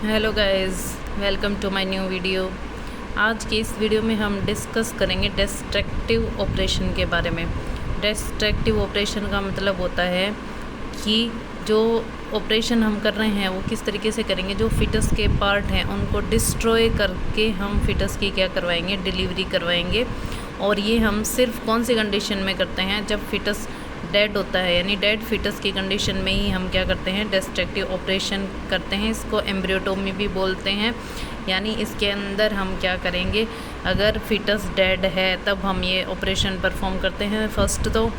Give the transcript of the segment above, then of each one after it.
Hello guys, welcome to my new video. आज की इस वीडियो में हम डिस्कस करेंगे डिस्ट्रक्टिव ऑपरेशन के बारे में। डिस्ट्रक्टिव ऑपरेशन का मतलब होता है कि जो ऑपरेशन हम कर रहे हैं वो किस तरीके से करेंगे। जो फिटस के पार्ट हैं उनको डिस्ट्रॉय करके हम फिटस की क्या करवाएंगे, डिलीवरी करवाएंगे। और ये हम सिर्फ कौन सी कंडीशन में करते हैं, जब फिटस डेड होता है, यानी डेड फिटस की कंडीशन में ही हम क्या करते हैं, डिस्ट्रक्टिव ऑपरेशन करते हैं। इसको एम्ब्रियोटोमी भी बोलते हैं। यानी इसके अंदर हम क्या करेंगे, अगर फिटस डेड है तब हम ये ऑपरेशन परफॉर्म करते हैं फर्स्ट। तो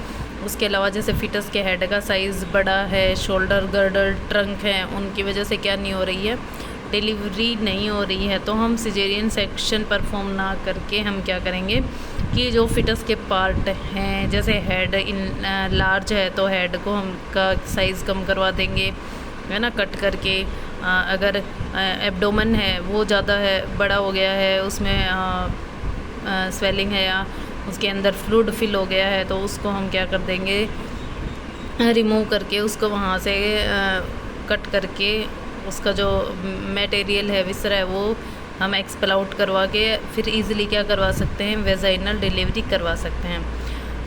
उसके अलावा जैसे फिटस के हेड का साइज़ बड़ा है, शोल्डर गर्डल ट्रंक है, उनकी वजह से क्या नहीं हो रही है, डिलीवरी नहीं हो रही है, तो हम सिजेरियन सेक्शन परफॉर्म ना करके हम क्या करेंगे कि जो फिटस के पार्ट हैं, जैसे हेड इन लार्ज है तो हेड को हम का साइज़ कम करवा देंगे, है ना, कट करके। अगर एब्डोमेन है वो ज़्यादा है, बड़ा हो गया है, उसमें स्वेलिंग है या उसके अंदर फ्लूइड फिल हो गया है, तो उसको हम क्या कर देंगे, रिमूव करके उसको वहाँ से कट करके उसका जो मटेरियल है, विसरा है, वो हम एक्सपेल आउट करवा के फिर इजीली क्या करवा सकते हैं, वेजाइनल डिलीवरी करवा सकते हैं।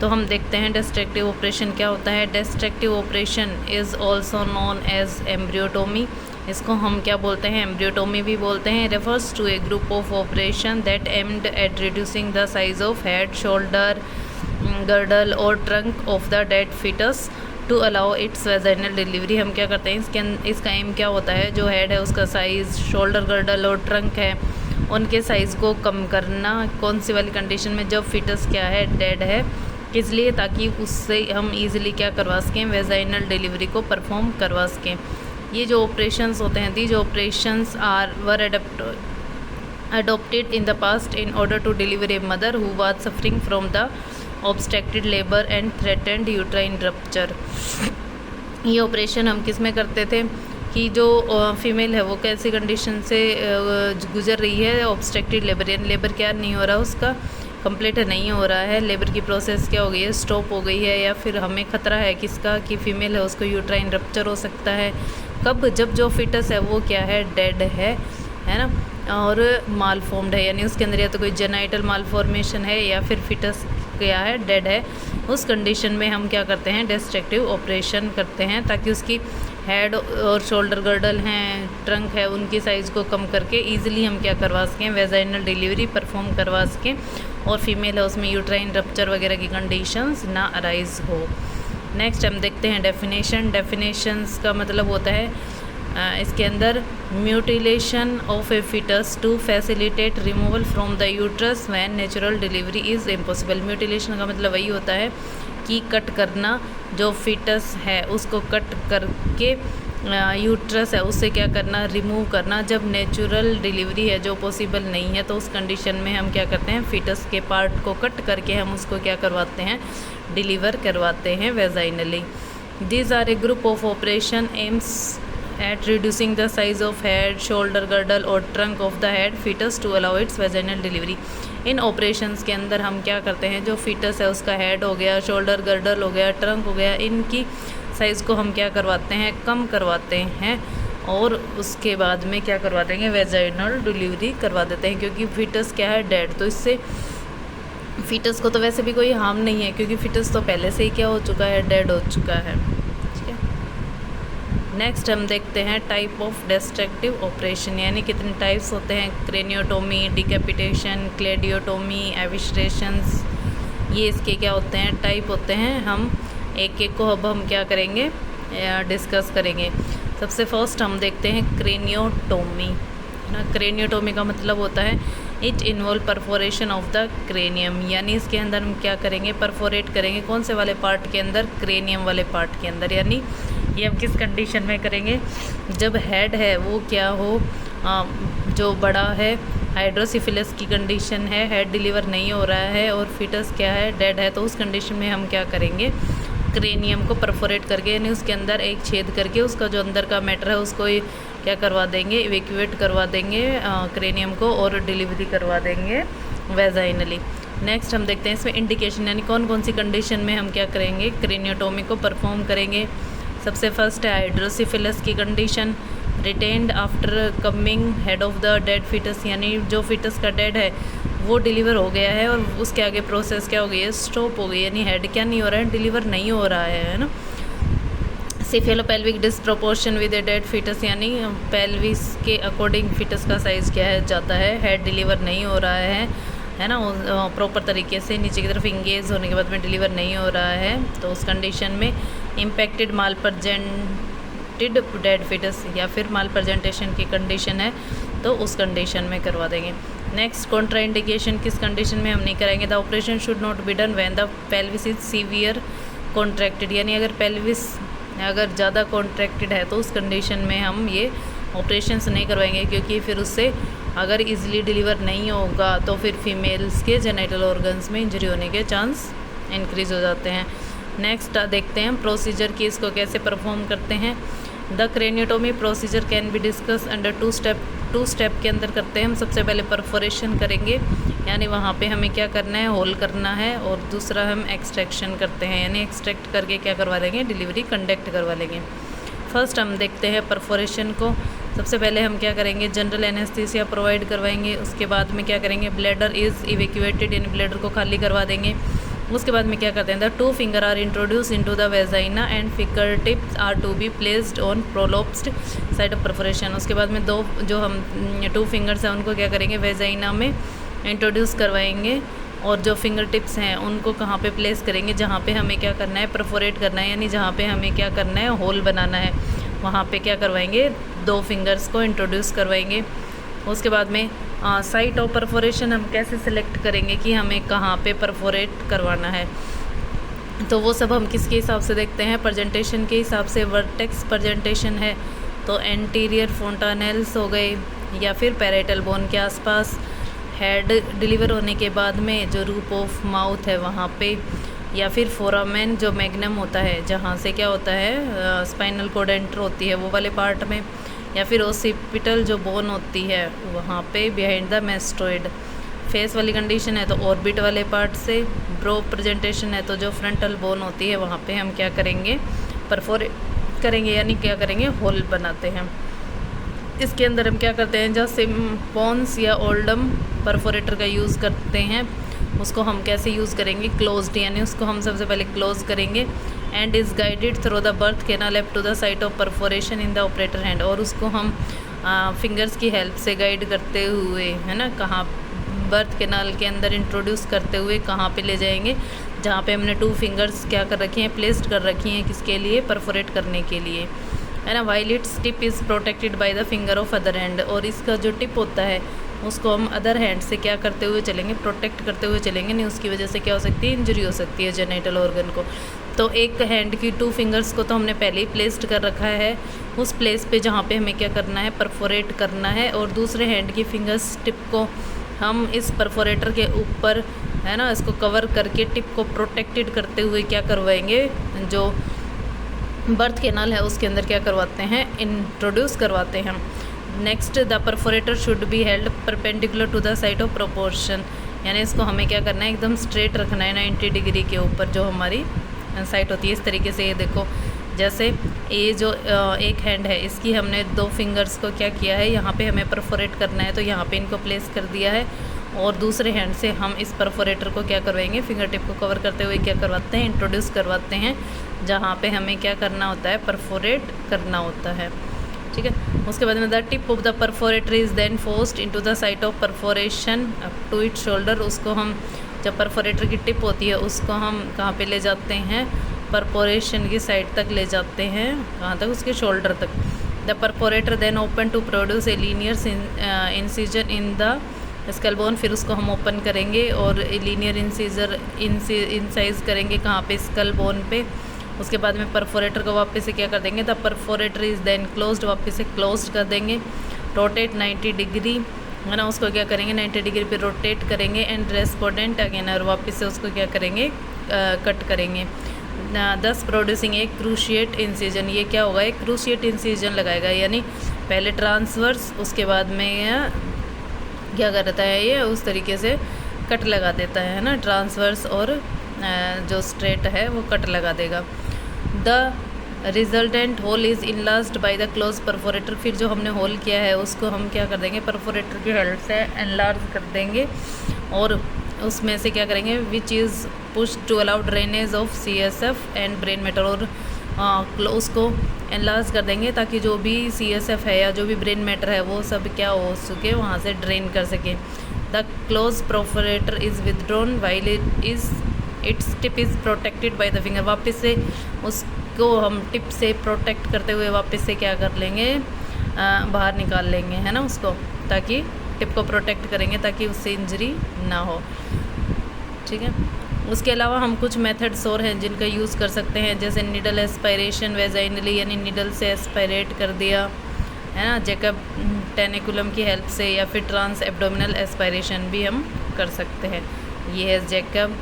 तो हम देखते हैं डिस्ट्रक्टिव ऑपरेशन क्या होता है। Destructive operation is also known as embryotomy. इसको हम क्या बोलते हैं, एम्ब्रियोटोमी भी बोलते हैं। Refers to a group of operation that aimed at reducing the size of head, shoulder, girdle और trunk of the dead foetus to allow its vaginal delivery. हम क्या करते हैं, इसका एम क्या होता है, जो हेड है उसका साइज़, शोल्डर गर्डल और ट्रंक है उनके साइज़ को कम करना। कौन सी वाली कंडीशन में, जब फिटस क्या है, डेड है, इसलिए ताकि उससे हम इजीली क्या करवा सकें, वेजाइनल डिलीवरी को परफॉर्म करवा सकें। ये जो ऑपरेशंस होते हैं, these operations were adopted in the past in order to deliver a mother who was suffering from the obstructed labor and threatened uterine rupture। ये ऑपरेशन हम किस में करते थे कि जो फीमेल है वो कैसी कंडीशन से गुजर रही है, ऑब्स्ट्रक्टेड लेबर, यानी लेबर क्या नहीं हो रहा, उसका कंप्लीट नहीं हो रहा है, लेबर की प्रोसेस क्या हो गई है, स्टॉप हो गई है, या फिर हमें ख़तरा है किसका, कि फीमेल है उसको यूट्राइन रप्चर हो सकता है। कब, जब जो फिटस है वो क्या है, डेड है ना, और माल फॉर्म्ड है, यानी उसके अंदर या तो कोई जेनाइटल माल फॉर्मेशन है या फिर फिटस क्या है, डेड है। उस कंडीशन में हम क्या करते हैं, डिस्ट्रक्टिव ऑपरेशन करते हैं, ताकि उसकी हेड और शोल्डर गर्डल हैं, ट्रंक है, उनकी साइज़ को कम करके ईजिली हम क्या करवा सकें, वेजाइनल डिलीवरी परफॉर्म करवा सकें, और फीमेल है उसमें यूट्राइन रप्चर वगैरह की कंडीशंस ना अराइज हो। नेक्स्ट हम देखते हैं डेफिनेशन। डेफिनेशंस का मतलब होता है इसके अंदर mutilation of a foetus to facilitate removal from the uterus when natural delivery is impossible. Mutilation का मतलब वही होता है कि कट करना, जो फिटस है उसको कट करके यूट्रस है उससे क्या करना, रिमूव करना। जब नेचुरल डिलीवरी है जो पॉसिबल नहीं है, तो उस कंडीशन में हम क्या करते हैं, फिटस के पार्ट को कट करके हम उसको क्या करवाते हैं, डिलीवर करवाते हैं vaginally. These are a group of operation aims at reducing the size of head, shoulder girdle और trunk of the head fetus to allow its vaginal delivery। In operations के अंदर हम क्या करते हैं, जो फिटस है उसका हेड हो गया, शोल्डर गर्डल हो गया, ट्रंक हो गया, इनकी साइज़ को हम क्या करवाते हैं, कम करवाते हैं, और उसके बाद में क्या करवा देंगे, वेजाइनल डिलीवरी करवा देते हैं। क्योंकि फिटस क्या है, डेड, तो इससे फिटस को तो वैसे भी कोई हार्म नहीं है, क्योंकि फिटस तो पहले से ही क्या हो चुका है, डेड हो चुका है। नेक्स्ट हम देखते हैं टाइप ऑफ डिस्ट्रक्टिव ऑपरेशन, यानी कितने टाइप्स होते हैं। क्रेनियोटोमी, डिकैपिटेशन, क्लेडियोटोमी, एविस्ट्रेशंस, ये इसके क्या होते हैं, टाइप होते हैं। हम एक एक को अब हम क्या करेंगे, डिस्कस करेंगे। सबसे फर्स्ट हम देखते हैं क्रेनियोटोमी ना। क्रेनियोटोमी का मतलब होता है it involve perforation of the cranium, यानी इसके अंदर हम क्या करेंगे, परफोरेट करेंगे। कौन से वाले पार्ट के अंदर, क्रेनियम वाले पार्ट के अंदर। यानी ये हम किस कंडीशन में करेंगे, जब हेड है वो क्या हो, जो बड़ा है, हाइड्रोसिफिलिस की कंडीशन है, हेड डिलीवर नहीं हो रहा है, और फिटस क्या है, डेड है, तो उस कंडीशन में हम क्या करेंगे, क्रेनियम को परफोरेट करके, यानी उसके अंदर एक छेद करके उसका जो अंदर का मैटर है उसको क्या करवा देंगे, इवैक्यूएट करवा देंगे क्रेनियम को, और डिलीवरी करवा देंगे वेजाइनली। नेक्स्ट हम देखते हैं इसमें इंडिकेशन, यानी कौन कौन सी कंडीशन में हम क्या करेंगे, क्रेनियोटोमी को परफॉर्म करेंगे। सबसे फर्स्ट है हाइड्रोसिफिलिस की condition, retained after coming head of the dead foetus, यानी जो फीटस का डेड है वो डिलीवर हो गया है और उसके आगे प्रोसेस क्या हो गई है, स्टॉप हो गई, यानी हेड क्या नहीं हो रहा है, डिलीवर नहीं हो रहा है ना। Cephalopelvic disproportion with a dead foetus, यानी पेल्विस के अकॉर्डिंग फीटस का साइज़ क्या है जाता है, हेड डिलीवर नहीं हो रहा है ना, प्रॉपर तरीके से नीचे की तरफ इंगेज होने के बाद में डिलीवर नहीं हो रहा है, तो उस कंडीशन में इम्पैक्टेड माल प्रेजेंटेड डेड फीटस या फिर माल प्रेजेंटेशन की कंडीशन है तो उस कंडीशन में करवा देंगे। नेक्स्ट कॉन्ट्राइंडिकेशन किस कंडीशन में हम नहीं करेंगे, the operation should not be done when the pelvis is severe contracted, यानी अगर पेल्विस अगर ज़्यादा कॉन्ट्रैक्टेड है तो उस कंडीशन में हम ये ऑपरेशंस नहीं करवाएंगे, क्योंकि फिर उससे अगर इजीली डिलीवर नहीं होगा तो फिर फीमेल्स के जेनिटल ऑर्गन्स में इंजरी होने के चांस इंक्रीज़ हो जाते हैं। नेक्स्ट देखते हैं प्रोसीजर की इसको कैसे परफॉर्म करते हैं। The craniotomy procedure can be discuss under to step के अंदर करते हैं हम। सबसे पहले परफोरेशन करेंगे, यानी वहाँ पे हमें क्या करना है, होल करना है, और दूसरा हम एक्सट्रैक्शन करते हैं, यानी एक्सट्रैक्ट करके क्या करवा देंगे, डिलीवरी कंडक्ट करवा लेंगे। फर्स्ट हम देखते हैं परफोरेशन को। सबसे पहले हम क्या करेंगे, जनरल एनेस्थीसिया प्रोवाइड करवाएंगे, उसके बाद में क्या करेंगे, ब्लैडर इज़ इवैक्यूएटेड, यानी ब्लैडर को खाली करवा देंगे। उसके बाद में क्या करते हैं, the 2 finger are introduced into the vagina and finger tips are to be placed on prolapsed side of perforation. उसके बाद में जो हम 2 फिंगर्स हैं उनको क्या करेंगे, वेजाइना में इंट्रोड्यूस करवाएंगे, और जो फिंगर टिप्स हैं उनको कहाँ पे प्लेस करेंगे, जहाँ पे हमें क्या करना है, परफोरेट करना है, यानी जहाँ पे हमें क्या करना है, होल बनाना है, वहाँ पे क्या करवाएंगे, 2 फिंगर्स को इंट्रोड्यूस करवाएंगे। उसके बाद में साइट ऑफ परफोरेशन हम कैसे सिलेक्ट करेंगे कि हमें कहाँ पे परफोरेट करवाना है, तो वो सब हम किसके हिसाब से देखते हैं, प्रेजेंटेशन के हिसाब से। वर्टेक्स प्रेजेंटेशन है तो एंटीरियर फोंटानेल्स हो गए, या फिर पैरेटल बोन के आसपास, हेड डिलीवर होने के बाद में जो रूप ऑफ माउथ है वहाँ पे, या फिर फोरामेन जो मैग्नम होता है जहाँ से क्या होता है, स्पाइनल कोड एंटर होती है वो वाले पार्ट में, या फिर ओसिपिटल जो बोन होती है वहाँ पे बिहाइंड द मैस्टोइड। फेस वाली कंडीशन है तो ऑर्बिट वाले पार्ट से। ब्रो प्रेजेंटेशन है तो जो फ्रंटल बोन होती है वहाँ पे हम क्या करेंगे, परफोरेट करेंगे, यानी क्या करेंगे, होल बनाते हैं। इसके अंदर हम क्या करते हैं, जहाँ सिम्पॉन्स या ओल्डम परफोरेटर का यूज़ करते हैं उसको हम कैसे यूज़ करेंगे, क्लोज्ड, यानी उसको हम सबसे पहले क्लोज करेंगे। And is guided through the birth canal up to the site of perforation in the operator hand, और उसको हम फिंगर्स की हेल्प से गाइड करते हुए, है ना, कहाँ बर्थ कैनाल के अंदर इंट्रोड्यूस करते हुए कहाँ पे ले जाएंगे, जहाँ पे हमने 2 फिंगर्स क्या कर रखी हैं, प्लेस्ड कर रखी हैं, किसके लिए, परफोरेट करने के लिए, है ना। While its tip is protected by the finger of other hand, और इसका जो टिप होता है उसको हम अदर हैंड से क्या करते हुए चलेंगे, प्रोटेक्ट करते हुए चलेंगे, नहीं उसकी वजह से क्या हो सकती है, इंजरी हो सकती है जेनिटल ऑर्गन को। तो एक हैंड की 2 फिंगर्स को तो हमने पहले ही प्लेस्ड कर रखा है उस प्लेस पे जहाँ पे हमें क्या करना है, परफोरेट करना है, और दूसरे हैंड की फिंगर्स टिप को हम इस परफोरेटर के ऊपर, है ना, इसको कवर करके टिप को प्रोटेक्टेड करते हुए क्या करवाएंगे, जो बर्थ कैनाल है उसके अंदर क्या करवाते हैं, इंट्रोड्यूस करवाते हैं। Next, the perforator should be held perpendicular to the site of proportion, यानी इसको हमें क्या करना है, एकदम स्ट्रेट रखना है 90 डिग्री के ऊपर जो हमारी साइट होती है। इस तरीके से ये देखो, जैसे ये जो एक हैंड है इसकी हमने 2 फिंगर्स को क्या किया है, यहाँ पे हमें परफोरेट करना है तो यहाँ पे इनको प्लेस कर दिया है, और दूसरे हैंड से हम इस परफोरेटर को क्या करवाएंगे, फिंगर टिप को कवर करते हुए क्या करवाते हैं, इंट्रोड्यूस करवाते हैं, जहाँ पे हमें क्या करना होता है, परफोरेट करना होता है, ठीक है। उसके बाद में the tip of the perforator is then forced into the site of perforation up to it shoulder, उसको हम जब परफोरेटर की टिप होती है उसको हम कहाँ पे ले जाते हैं, परफोरेशन की साइड तक ले जाते हैं, कहाँ तक, उसके शोल्डर तक। The perforator then open to produce a linear incision in the skull bone, फिर उसको हम ओपन करेंगे और लीनियर इंसाइज करेंगे कहाँ पे, स्कल बोन पे। उसके बाद में परफोरेटर को वापस से क्या कर देंगे, the perforator is then closed, वापस से क्लोज्ड कर देंगे। रोटेट 90 डिग्री, है ना, उसको क्या करेंगे, 90 डिग्री पे रोटेट करेंगे, एंड रेस्पोडेंट अगेन, और वापस से उसको क्या करेंगे, कट करेंगे। 10 प्रोड्यूसिंग एक क्रूशिएट इंसिजन, ये क्या होगा, एक क्रूशिएट इंसिजन लगाएगा, यानी पहले ट्रांसवर्स, उसके बाद में क्या करता है, ये उस तरीके से कट लगा देता है ना, ट्रांसवर्स और जो स्ट्रेट है वो कट लगा देगा। The resultant hole is enlarged by the close perforator. फिर जो हमने होल किया है उसको हम क्या कर देंगे, परफोरेटर की हेल्प से एनलार्ज कर देंगे और उसमें से क्या करेंगे, which is push to allow drainage of CSF and brain matter. और उसको एनलार्ज कर देंगे ताकि जो भी CSF है या जो भी ब्रेन मैटर है वो सब क्या हो सके, वहाँ से ड्रेन कर सके। The close perforator is withdrawn while its tip is protected by the finger. वापस से उसको हम टिप से प्रोटेक्ट करते हुए वापस से क्या कर लेंगे, बाहर निकाल लेंगे, है ना, उसको, ताकि टिप को प्रोटेक्ट करेंगे ताकि उससे इंजरी ना हो। ठीक है, उसके अलावा हम कुछ मेथड्स और हैं जिनका यूज़ कर सकते हैं, जैसे निडल एस्पायरेशन वेजाइनली, यानी निडल से एस्पायरेट कर दिया, है ना, जैकब टेनिकुलम की हेल्प से, या फिर ट्रांस एब्डोमिनल एस्पायरेशन भी हम कर सकते हैं। ये है जैकब।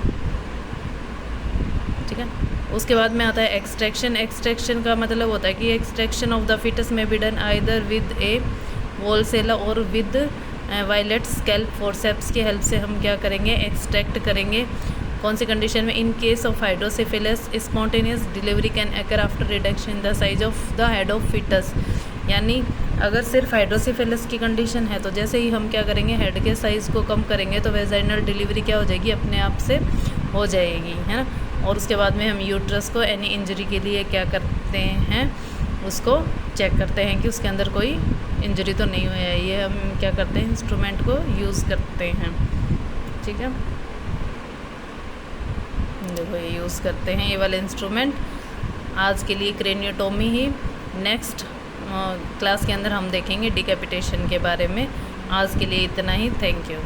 ठीक है, उसके बाद में आता है एक्सट्रैक्शन। एक्सट्रैक्शन का मतलब होता है कि एक्सट्रैक्शन ऑफ द फिटस में बी डन आइदर विद ए वोलसेला और विद वायलेट स्कैल्प फोर्सेप्स की हेल्प से हम क्या करेंगे, एक्सट्रैक्ट करेंगे। कौन सी कंडीशन में, in case of hydrocephalus spontaneous delivery can occur after reduction in the size of the head of foetus. यानी अगर सिर्फ हाइड्रोसेफेलस की कंडीशन है तो जैसे ही हम क्या करेंगे, हेड के साइज़ को कम करेंगे तो वेजाइनल डिलीवरी क्या हो जाएगी, अपने आप से हो जाएगी, है ना। और उसके बाद में हम यूट्रस को एनी इंजरी के लिए क्या करते हैं, उसको चेक करते हैं कि उसके अंदर कोई इंजरी तो नहीं हुई है। ये हम क्या करते हैं, इंस्ट्रूमेंट को यूज़ करते हैं। ठीक है, देखो ये यूज़ करते हैं ये वाले इंस्ट्रूमेंट। आज के लिए क्रेनियोटोमी ही, नेक्स्ट क्लास के अंदर हम देखेंगे डिकैपिटेशन के बारे में। आज के लिए इतना ही, थैंक यू।